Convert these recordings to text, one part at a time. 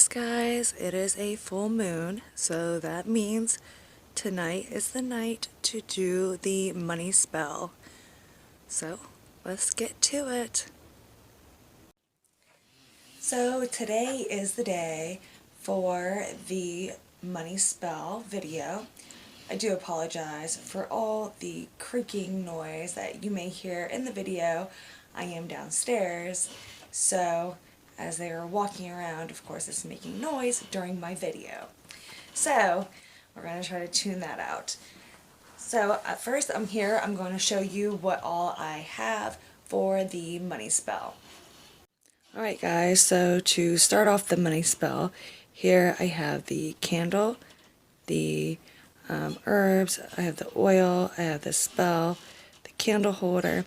Yes, guys, it is a full moon, so that means tonight is the night to do the money spell. So, let's get to it. So, today is the day for the money spell video. I do apologize for all the creaking noise that you may hear in the video. I am downstairs, so as they are walking around, of course, it's making noise during my video. So, we're going to try to tune that out. So, at first, I'm going to show you what all I have for the money spell. Alright guys, so to start off the money spell, here I have the candle, the herbs, I have the oil, I have the spell, the candle holder.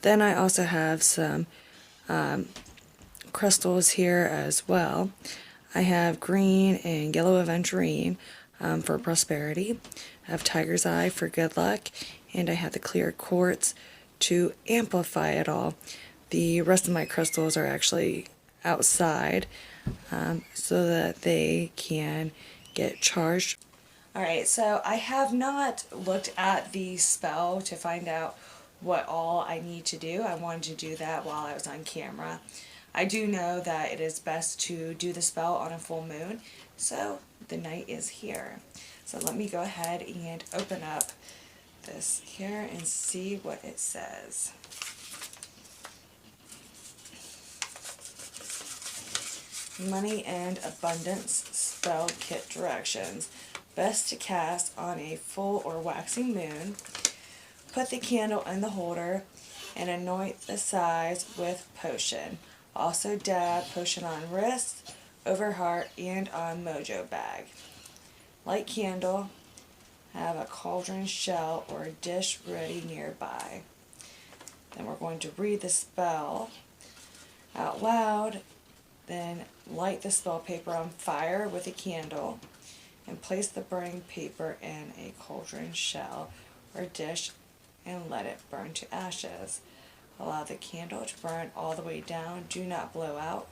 Then I also have some crystals here as well. I have green and yellow aventurine for prosperity. I have tiger's eye for good luck, and I have the clear quartz to amplify it all. The rest of my crystals are actually outside so that they can get charged. Alright, so I have not looked at the spell to find out what all I need to do. I wanted to do that while I was on camera. I do know that it is best to do the spell on a full moon, so the night is here. So let me go ahead and open up this here and see what it says. Money and Abundance Spell Kit Directions. Best to cast on a full or waxing moon. Put the candle in the holder and anoint the sides with potion. Also dab potion on wrist, over heart, and on mojo bag. Light candle. Have a cauldron, shell, or a dish ready nearby. Then we're going to read the spell out loud. Then light the spell paper on fire with a candle and place the burning paper in a cauldron, shell, or dish and let it burn to ashes. Allow the candle to burn all the way down. Do not blow out.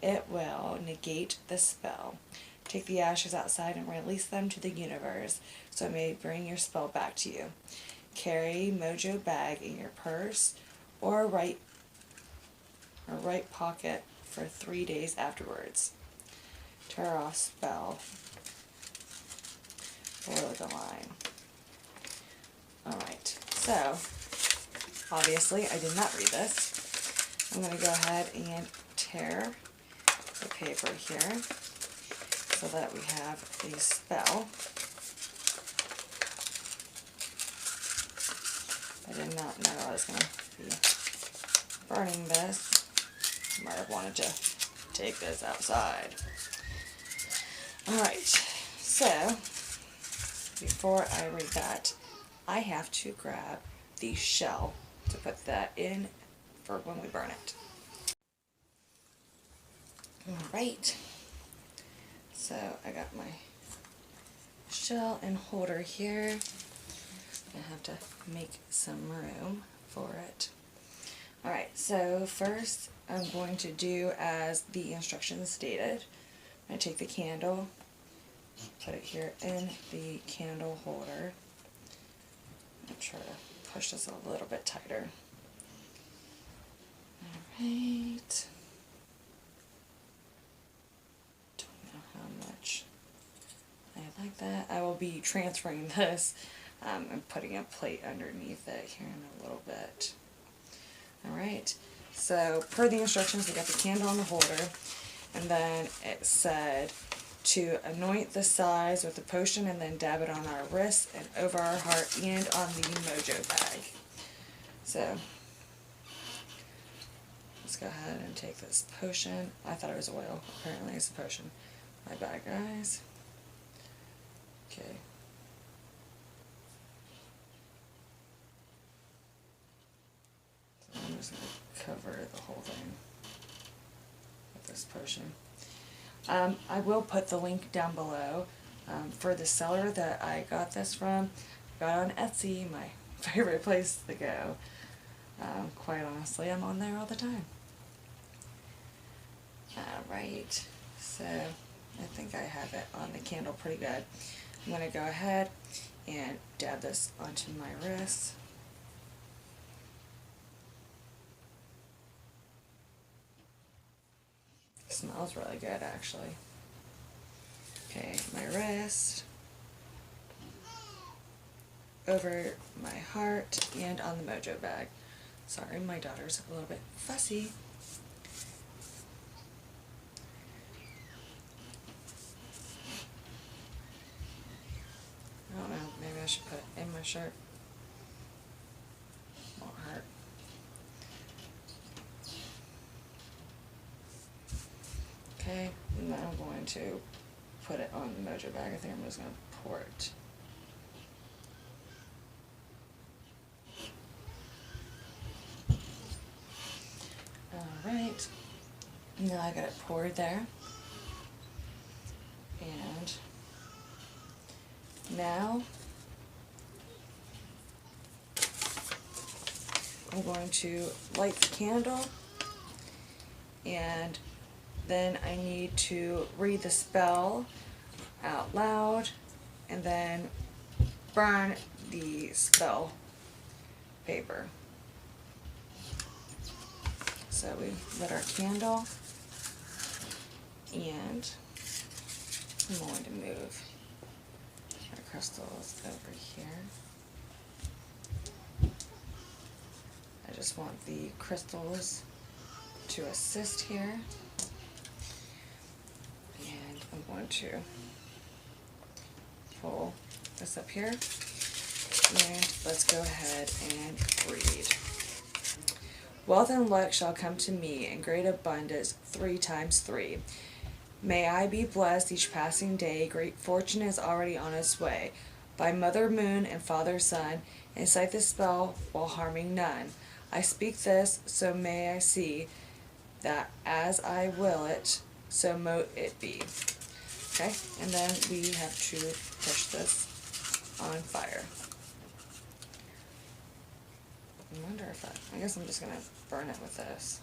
It will negate the spell. Take the ashes outside and release them to the universe so it may bring your spell back to you. Carry mojo bag in your purse or right pocket for 3 days afterwards. Tear off spell. Boil the line. Alright, so obviously I did not read this. I'm going to go ahead and tear the paper here so that we have the spell. I did not know I was going to be burning this. Might have wanted to take this outside. Alright, so before I read that, I have to grab the shell to put that in for when we burn it. Alright, so I got my shell and holder here. I have to make some room for it. Alright, so first I'm going to do as the instructions stated. I'm going to take the candle, put it here in the candle holder. I'm going to try to push this a little bit tighter. Alright. Don't know how much I like that. I will be transferring this and putting a plate underneath it here in a little bit. Alright, so per the instructions, we got the candle on the holder, and then it said to anoint the sides with the potion and then dab it on our wrists and over our heart and on the mojo bag. So let's go ahead and take this potion. I thought it was oil. Apparently it's a potion. My bad, guys. Okay. So I'm just going to cover the whole thing with this potion. I will put the link down below for the seller that I got this from. I got on Etsy, my favorite place to go. Quite honestly, I'm on there all the time. Alright, So I think I have it on the candle pretty good. I'm going to go ahead and dab this onto my wrist. It smells really good actually. Okay, my wrist, over my heart, and on the Mojo bag. Sorry, my daughter's a little bit fussy. I don't know, maybe I should put it in my shirt. Won't hurt. Okay, and then I'm going to put it on the Mojo bag. I think I'm just going to pour it. Alright, now I got it poured there. And now I'm going to light the candle, and then I need to read the spell out loud and then burn the spell paper. So we lit our candle, and I'm going to move our crystals over here. I just want the crystals to assist here, and I'm going to pull this up here, and let's go ahead and read. Wealth and luck shall come to me in great abundance 3 times 3. May I be blessed each passing day. Great fortune is already on its way. By Mother Moon and Father Sun, incite the spell while harming none. I speak this, so may I see that as I will it, so mote it be. Okay, and then we have to push this on fire. I wonder if I guess I'm just going to burn it with this.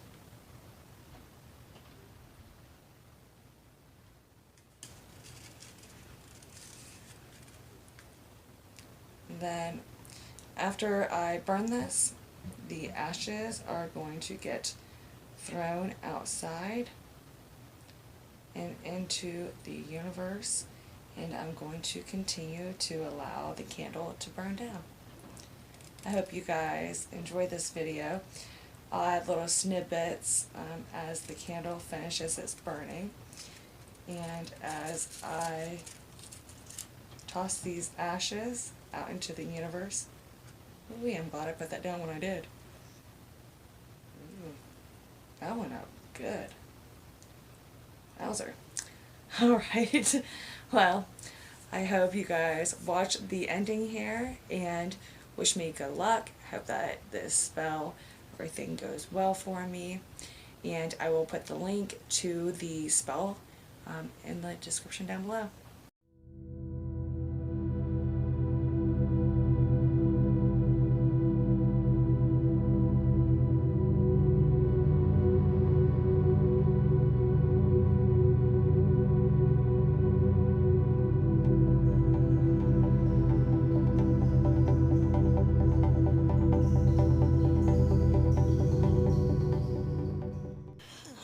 And then after I burn this, the ashes are going to get thrown outside and into the universe, and I'm going to continue to allow the candle to burn down. I hope you guys enjoyed this video. I'll add little snippets as the candle finishes its burning, and as I toss these ashes out into the universe. Ooh, I'm glad I put that down when I did. Ooh, that went out good. Wowzer. Alright, well, I hope you guys watch the ending here and wish me good luck. Hope that this spell, everything goes well for me. And I will put the link to the spell in the description down below.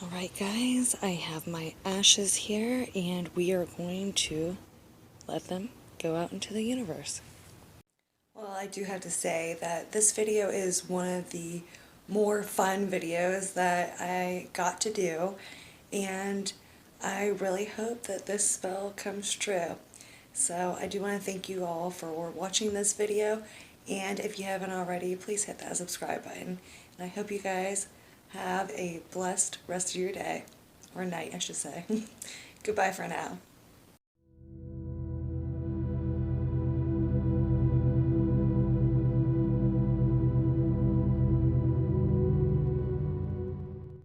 Alright guys, I have my ashes here, and we are going to let them go out into the universe. Well, I do have to say that this video is one of the more fun videos that I got to do, and I really hope that this spell comes true. So I do want to thank you all for watching this video, and if you haven't already, please hit that subscribe button. And I hope you guys have a blessed rest of your day, or night I should say. Goodbye for now.